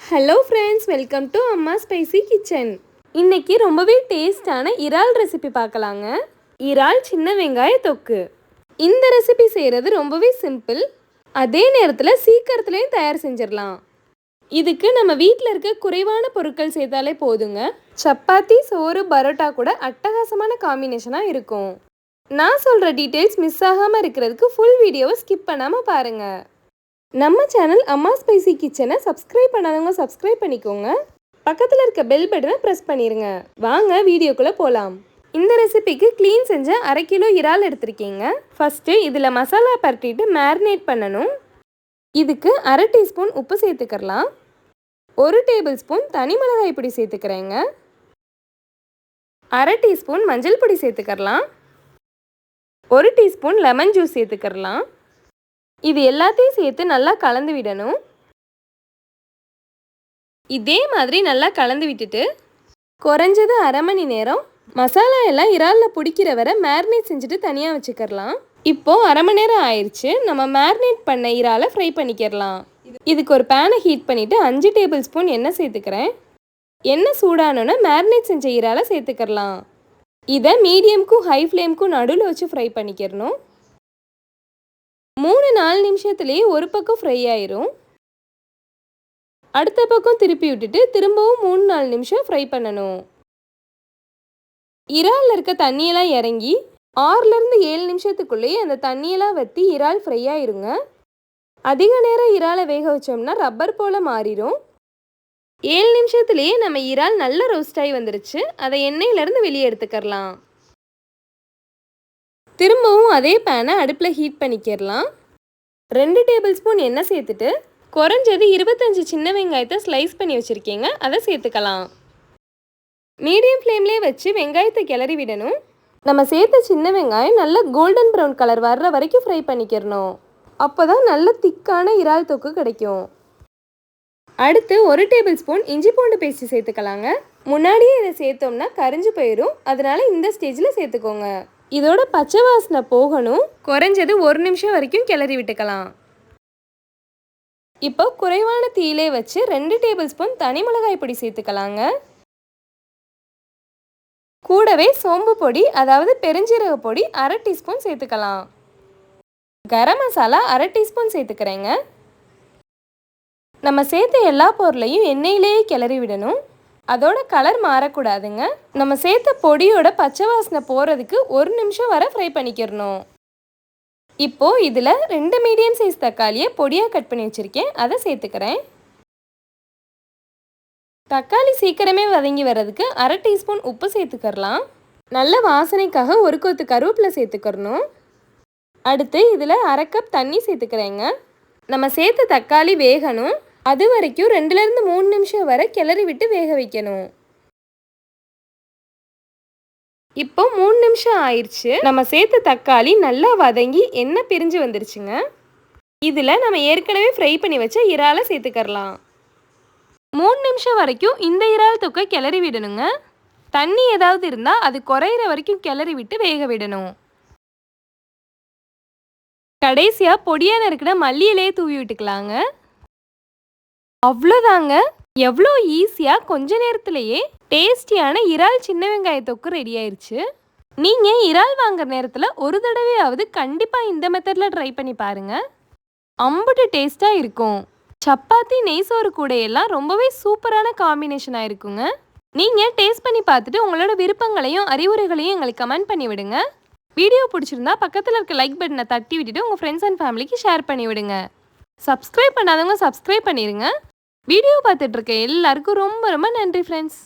Hello friends, welcome to அம்மா spicy kitchen. இன்னைக்கு ரொம்பவே டேஸ்டான இறால் ரெசிபி பார்க்கலாங்க. இறால் சின்ன வெங்காய தொக்கு. இந்த ரெசிபி செய்கிறது ரொம்பவே சிம்பிள், அதே நேரத்தில் சீக்கிரத்துலேயும் தயார் செஞ்சிடலாம். இதுக்கு நம்ம வீட்டில் இருக்க குறைவான பொருட்கள் சேர்த்தாலே போதுங்க. சப்பாத்தி, சோறு, பரோட்டா கூட அட்டகாசமான காம்பினேஷனாக இருக்கும். நான் சொல்கிற டீட்டெயில்ஸ் மிஸ் ஆகாமல் இருக்கிறதுக்கு ஃபுல் வீடியோவை ஸ்கிப் பண்ணாமல் பாருங்கள். நம்ம சேனல் அம்மா ஸ்பைசி கிச்சனை சப்ஸ்கிரைப் பண்ணாதவங்க சப்ஸ்கிரைப் பண்ணிக்கோங்க. பக்கத்தில் இருக்க பெல் பட்டனை ப்ரெஸ் பண்ணிடுங்க. வாங்க வீடியோக்குள்ளே போகலாம். இந்த ரெசிபிக்கு க்ளீன் செஞ்ச 1/2 கிலோ இறால் எடுத்திருக்கீங்க. ஃபஸ்ட்டு இதில் மசாலா பரட்டிட்டு மேரினேட் பண்ணணும். இதுக்கு 1/2 டீஸ்பூன் உப்பு சேர்த்துக்கலாம். 1 டேபிள் ஸ்பூன் தனி மிளகாய் பொடி சேர்த்துக்கிறேங்க. 1/2 டீஸ்பூன் மஞ்சள் பொடி சேர்த்துக்கலாம். 1 டீஸ்பூன் லெமன் ஜூஸ் சேர்த்துக்கலாம். இது எல்லாத்தையும் சேர்த்து நல்லா கலந்து விடணும். இதே மாதிரி நல்லா கலந்து விட்டுட்டு குறைஞ்சது 1/2 மணி நேரம் மசாலா எல்லாம் இறாலில் பிடிக்கிற வரை மேரினேட் செஞ்சுட்டு தனியாக வச்சுக்கலாம். இப்போது 1/2 மணி நேரம் ஆயிடுச்சு. நம்ம மேரினேட் பண்ண இறாலை ஃப்ரை பண்ணிக்கிறலாம். இதுக்கு ஒரு பேனை ஹீட் பண்ணிவிட்டு 5 டேபிள் ஸ்பூன் எண்ணெய் சேர்த்துக்கிறேன். எண்ணெய் சூடானோன்னா மேரினேட் செஞ்ச இறாலை சேர்த்துக்கலாம். இதை மீடியம்க்கும் ஹை ஃப்ளேம்க்கும் நடுவில் வச்சு ஃப்ரை பண்ணிக்கிறணும். 3-4 நிமிஷத்துலேயே ஒரு பக்கம் ஃப்ரை ஆயிரும். அடுத்த பக்கம் திருப்பி விட்டுட்டு திரும்பவும் 3-4 நிமிஷம் ஃப்ரை பண்ணணும். இறாலில் இருக்க தண்ணியெல்லாம் இறங்கி 6-7 நிமிஷத்துக்குள்ளேயே அந்த தண்ணியெல்லாம் வற்றி இறால் ஃப்ரை ஆயிருங்க. அதிக நேரம் இறாலை வேக வச்சோம்னா ரப்பர் போல் மாறிடும். 7 நிமிஷத்துலேயே நம்ம இறால் நல்ல ரோஸ்ட் ஆகி வந்துருச்சு. அதை எண்ணெயிலேருந்து வெளியே எடுத்துக்கலாம். திரும்பவும் அதே பேனை அடுப்பில் ஹீட் பண்ணிக்கிறலாம். 2 டேபிள் ஸ்பூன் எண்ணெய் சேர்த்துட்டு குறைஞ்சது 25 சின்ன வெங்காயத்தை ஸ்லைஸ் பண்ணி வச்சுருக்கீங்க, அதை சேர்த்துக்கலாம். மீடியம் ஃப்ளேம்லேயே வச்சு வெங்காயத்தை கிளறி விடணும். நம்ம சேர்த்த சின்ன வெங்காயம் நல்ல கோல்டன் ப்ரௌன் கலர் வர்ற வரைக்கும் ஃப்ரை பண்ணிக்கிறணும். அப்போ தான் நல்ல திக்கான இறால் தொக்கு கிடைக்கும். அடுத்து 1 டேபிள் ஸ்பூன் இஞ்சி பூண்டு பேஸ்ட்டு சேர்த்துக்கலாங்க. முன்னாடியே இதை சேர்த்தோம்னா கரிஞ்சு போயிடும், அதனால இந்த ஸ்டேஜில் சேர்த்துக்கோங்க. இதோட பச்சை வாசனை போகணும். குறைஞ்சது 1 நிமிஷம் வரைக்கும் கிளறி விட்டுக்கலாம். இப்போ குறைவான தீயிலே வச்சு 2 டேபிள் ஸ்பூன் தனி மிளகாய் பொடி சேர்த்துக்கலாங்க. கூடவே சோம்பு பொடி, அதாவது பெருஞ்சீரக பொடி 1/2 டீஸ்பூன் சேர்த்துக்கலாம். கரம் மசாலா 1/2 டீஸ்பூன் சேர்த்துக்கிறேங்க. நம்ம சேர்த்த எல்லா பொருளையும் எண்ணெயிலேயே கிளறி விடணும். அதோட கலர் மாறக்கூடாதுங்க. நம்ம சேர்த்த பொடியோட பச்சை வாசனை போகிறதுக்கு 1 நிமிஷம் வரை ஃப்ரை பண்ணிக்கிறணும். இப்போது இதில் 2 மீடியம் சைஸ் தக்காளியை பொடியாக கட் பண்ணி வச்சுருக்கேன், அதை சேர்த்துக்கிறேன். தக்காளி சீக்கிரமே வதங்கி வர்றதுக்கு 1/2 டீஸ்பூன் உப்பு சேர்த்துக்கிறலாம். நல்ல வாசனைக்காக 1 கொத்து கருவேப்பிலை சேர்த்துக்கிறணும். அடுத்து இதில் 1/2 கப் தண்ணி சேர்த்துக்கிறேங்க. நம்ம சேர்த்த தக்காளி வேகணும். அது வரைக்கும் 2-3 நிமிஷம் வரை கிளறி விட்டு வேக வைக்கணும். இப்போ 3 நிமிஷம் ஆயிடுச்சு. நம்ம சேர்த்த தக்காளி நல்லா வதங்கி எண்ணெய் பிரிஞ்சு வந்துருச்சுங்க. இதில் நம்ம ஏற்கனவே ஃப்ரை பண்ணி வச்ச இறாலை சேர்த்துக்கலாம். 3 நிமிஷம் வரைக்கும் இந்த இறால் தொக்கை கிளறி விடணுங்க. தண்ணி ஏதாவது இருந்தால் அது குறையிற வரைக்கும் கிளறி விட்டு வேக விடணும். கடைசியாக பொடியாக நறுக்கின மல்லி இலையை தூவி விட்டுக்கலாங்க. அவ்வளோதாங்க. எவ்வளோ ஈஸியாக கொஞ்ச நேரத்திலேயே டேஸ்டியான இறால் சின்ன வெங்காய தொக்கு ரெடி ஆயிடுச்சு. நீங்கள் இறால் வாங்குற நேரத்தில் ஒரு தடவையாவது கண்டிப்பாக இந்த மெத்தடில் ட்ரை பண்ணி பாருங்கள். அம்புட்டு டேஸ்ட்டாக இருக்கும். சப்பாத்தி, நெய் சோறு கூடையெல்லாம் ரொம்பவே சூப்பரான காம்பினேஷனாக இருக்குங்க. நீங்கள் டேஸ்ட் பண்ணி பார்த்துட்டு உங்களோட விருப்பங்களையும் அறிவுரைகளையும் எங்களுக்கு கமெண்ட் பண்ணி விடுங்க. வீடியோ பிடிச்சிருந்தா பக்கத்தில் இருக்க லைக் பட்டனை தட்டி விட்டுட்டு உங்கள் ஃப்ரெண்ட்ஸ் அண்ட் ஃபேமிலிக்கு ஷேர் பண்ணி விடுங்க. சப்ஸ்கிரைப் பண்ணாதவங்க சப்ஸ்கிரைப் பண்ணிடுங்க. வீடியோ பார்த்துட்டு இருக்க எல்லாருக்கும் ரொம்ப ரொம்ப நன்றி ஃப்ரெண்ட்ஸ்.